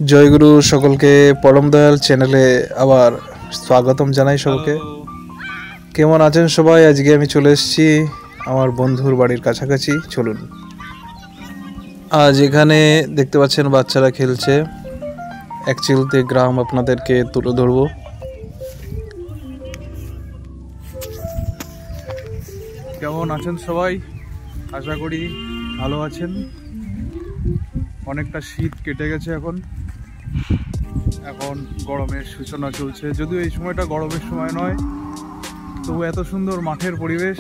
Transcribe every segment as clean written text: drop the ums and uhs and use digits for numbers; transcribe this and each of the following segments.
জয়গুরু সকলকে পরম দয়াল চ্যানেলে আবার স্বাগতম জানাই সকলকে। কেমন আছেন সবাই? আজকে আমি চলে এসেছি আমার বন্ধুর বাড়ির কাছাকাছি। চলুন, আজ এখানে দেখতে পাচ্ছেন বাচ্চারা খেলছে। এক চিলতে গ্রাম আপনাদেরকে তুলে ধরবো। কেমন আছেন সবাই? আশা করি ভালো আছেন। অনেকটা শীত কেটে গেছে, এখন গরমের সূচনা চলছে। যদিও এই সময়টা গরমের সময় নয়, তবু এত সুন্দর মাঠের পরিবেশ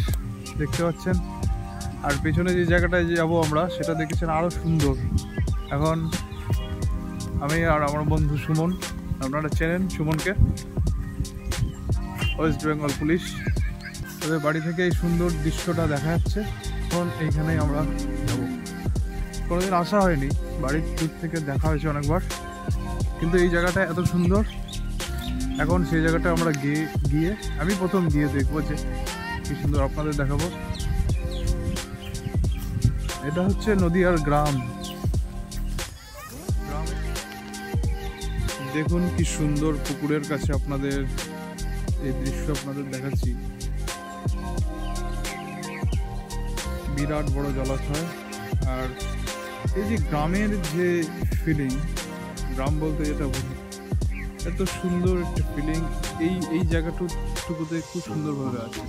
দেখতে পাচ্ছেন। আর পেছনে যে জায়গাটায় যাবো আমরা, সেটা দেখেছেন আরও সুন্দর। এখন আমি আর আমার বন্ধু সুমন, আপনারা চেনেন সুমনকে, ওয়েস্ট বেঙ্গল পুলিশ, ওদের বাড়ি থেকে এই সুন্দর দৃশ্যটা দেখা যাচ্ছে। এখন এইখানেই আমরা যাব। কোনোদিন আসা হয়নি, বাড়ির দূর থেকে দেখা হয়েছে অনেকবার, কিন্তু এই জায়গাটা এত সুন্দর। এখন সেই জায়গাটা আমরা গিয়ে আমি প্রথম গিয়ে দেখবো যে কি সুন্দর, আপনাদের দেখাবো। এটা হচ্ছে নদীয়ার গ্রাম। দেখুন কি সুন্দর, পুকুরের কাছে আপনাদের এই দৃশ্য আপনাদের দেখাচ্ছি। বিরাট বড় জলাশয়। আর এই যে গ্রামের যে ফিলিং, গ্রাম বলতে যেটা বুঝি, এত সুন্দর একটা ফিলিং এই জায়গাটুকুতে খুব সুন্দরভাবে আছে।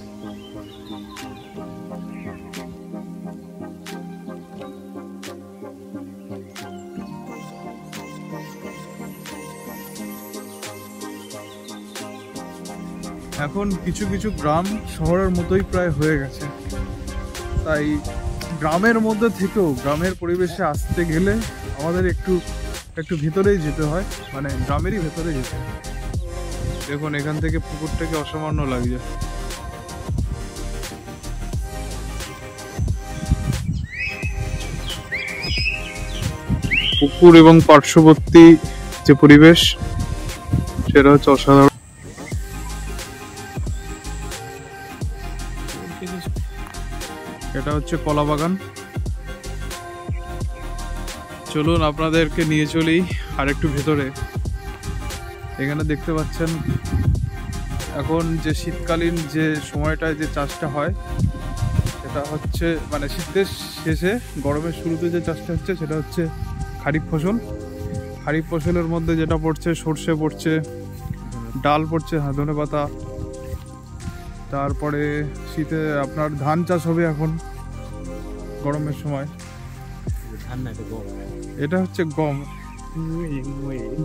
এখন কিছু কিছু গ্রাম শহরের মতোই প্রায় হয়ে গেছে, তাই গ্রামের মধ্যে থেকেও গ্রামের পরিবেশে আসতে গেলে আমাদের একটু ভিতরেই যেতে হয়, মানে গ্রামেরই ভেতরে যেতে হয়। দেখুন এখান থেকে পুকুরটাকে অসামান্য লাগছে। পুকুর এবং পার্শ্ববর্তী যে পরিবেশ, সেটা হচ্ছে অসাধারণ। এটা হচ্ছে কলা বাগান। চলুন আপনাদেরকে নিয়ে চলি আর একটু ভেতরে। এখানে দেখতে পাচ্ছেন এখন যে শীতকালীন যে সময়টায় যে চাষটা হয়, সেটা হচ্ছে মানে শীতের শেষে গরমের শুরুতে যে চাষটা হচ্ছে, সেটা হচ্ছে খারিফ ফসল। খারিফ ফসলের মধ্যে যেটা পড়ছে, সর্ষে পড়ছে, ডাল পড়ছে, ধনেপাতা। তারপরে শীতে আপনার ধান চাষ হবে এখন গরমের সময়। এটা হচ্ছে গম।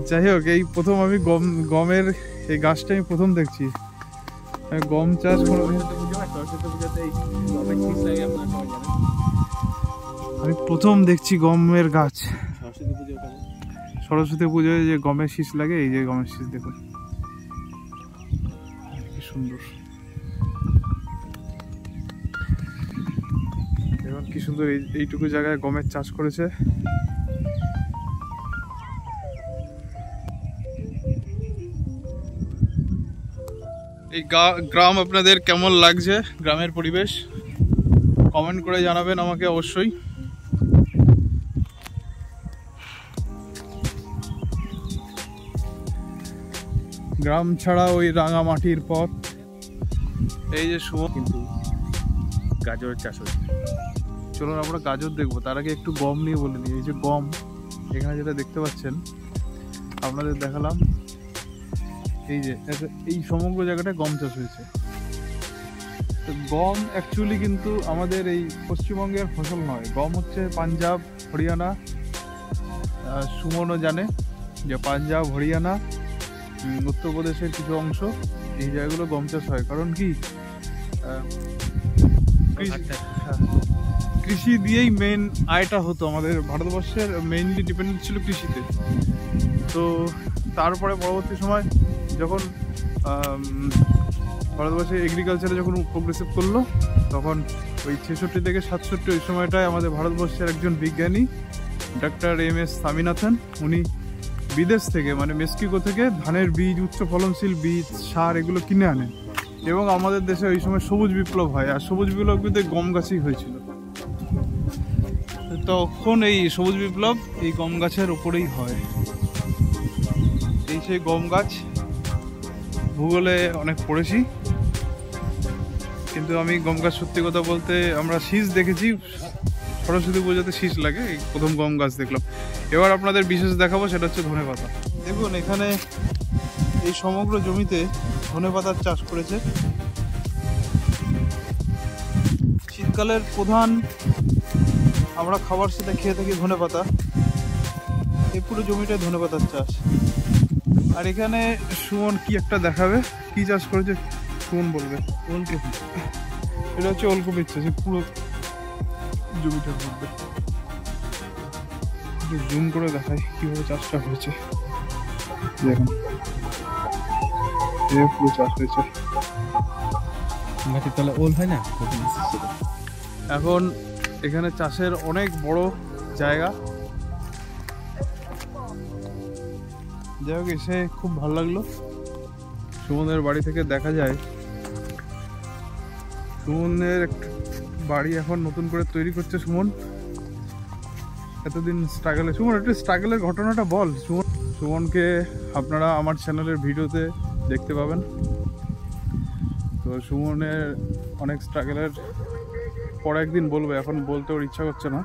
যাই হোক, এই প্রথম আমি গমের এই গাছটা আমি প্রথম দেখছি। গম চাষ আমি প্রথম দেখছি, গমের গাছ। সরস্বতী পুজোয় যে গমের শীষ লাগে, এই যে গমের শীষ দেখুন কি সুন্দর। এখন কি সুন্দর এইটুকু জায়গায় গমের চাষ করেছে। এই গ্রাম আপনাদের কেমন লাগছে, গ্রামের পরিবেশ কমেন্ট করে জানাবেন আমাকে অবশ্যই। গ্রাম ছাড়া ওই রাঙা মাটির পথ, এই যে কিন্তু গাজর চাষ হচ্ছে। চলুন আমরা গাজর দেখবো, তার আগে একটু গম নিয়ে বলে নিই। এই যে গম, এখানে যেটা দেখতে পাচ্ছেন আপনাদের দেখালাম, এই যে এই সমগ্র জায়গাটায় গম চাষ হয়েছে। তো গম অ্যাকচুয়ালি কিন্তু আমাদের এই পশ্চিমবঙ্গের ফসল নয়। গম হচ্ছে পাঞ্জাব, হরিয়ানা। সুমনও জানে যে পাঞ্জাব, হরিয়ানা, উত্তরপ্রদেশের কিছু অংশ, এই জায়গাগুলো গম চাষ হয়। কারণ কি, কৃষি দিয়েই মেন আয়টা হতো। আমাদের ভারতবর্ষের মেইনলি ডিপেন্ডেন্ট ছিল কৃষিতে। তো তারপরে পরবর্তী সময় যখন ভারতবর্ষে এগ্রিকালচারে যখন প্রোগ্রেসিভ করলো, তখন ওই 66 থেকে 67 ওই সময়টায় আমাদের ভারতবর্ষের একজন বিজ্ঞানী ডক্টর MS স্বামীনাথন, উনি বিদেশ থেকে মানে মেক্সিকো থেকে ধানের বীজ, উচ্চ ফলনশীল বীজ, সার এগুলো কিনে আনেন। এবং আমাদের দেশে ওই সময় সবুজ বিপ্লব হয়, আর সবুজ বিপ্লব কিন্তু গম গাছই হয়েছিল। তখন এই সবুজ বিপ্লব এই গম গাছের উপরেই হয়। এই সেই গম গাছ, ভূগোলে অনেক পড়েছি, কিন্তু আমি গম গাছ সত্যি কথা বলতে আমরা শীষ দেখেছি, সরস্বতী পুজোতে শীষ লাগে, এই প্রথম গম গাছ দেখলাম। এবার আপনাদের বিশেষ দেখাবো, সেটা হচ্ছে ধনেপাতা। দেখুন এখানে এই সমগ্র জমিতে ধনেপাতার চাষ করেছে। শীতকালের প্রধান আমরা খাবার সাথে খেয়ে থাকি ধনেপাতা, এই পুরো জমিটায় ধনেপাতার চাষ। আর এখানে সুমন কি একটা দেখাবে, কি চাষ করেছে সুমন বলবে। ওলকপি, এটা হচ্ছে ওলকপির চাষ, এই পুরো জমিটার মধ্যে। একটু জুম করে দেখাই কিভাবে চাষটা হয়েছে। দেখুন এই পুরো চাষ হয়েছে। মাটির তলা ওল হয় না। এখন এখানে চাষের অনেক বড় জায়গা। যাই হোক, এসে খুব ভালো লাগলো। সুমনের বাড়ি থেকে দেখা যায় সুমনের একটা বাড়ি এখন নতুন করে তৈরি করছে সুমন। এতদিন স্ট্রাগলে, সুমন একটু স্ট্রাগলের ঘটনাটা বল। সুমনকে আপনারা আমার চ্যানেলের ভিডিওতে দেখতে পাবেন। তো সুমনের অনেক স্ট্রাগলের পর একদিন বলবো, এখন বলতে ওর ইচ্ছা করছে না।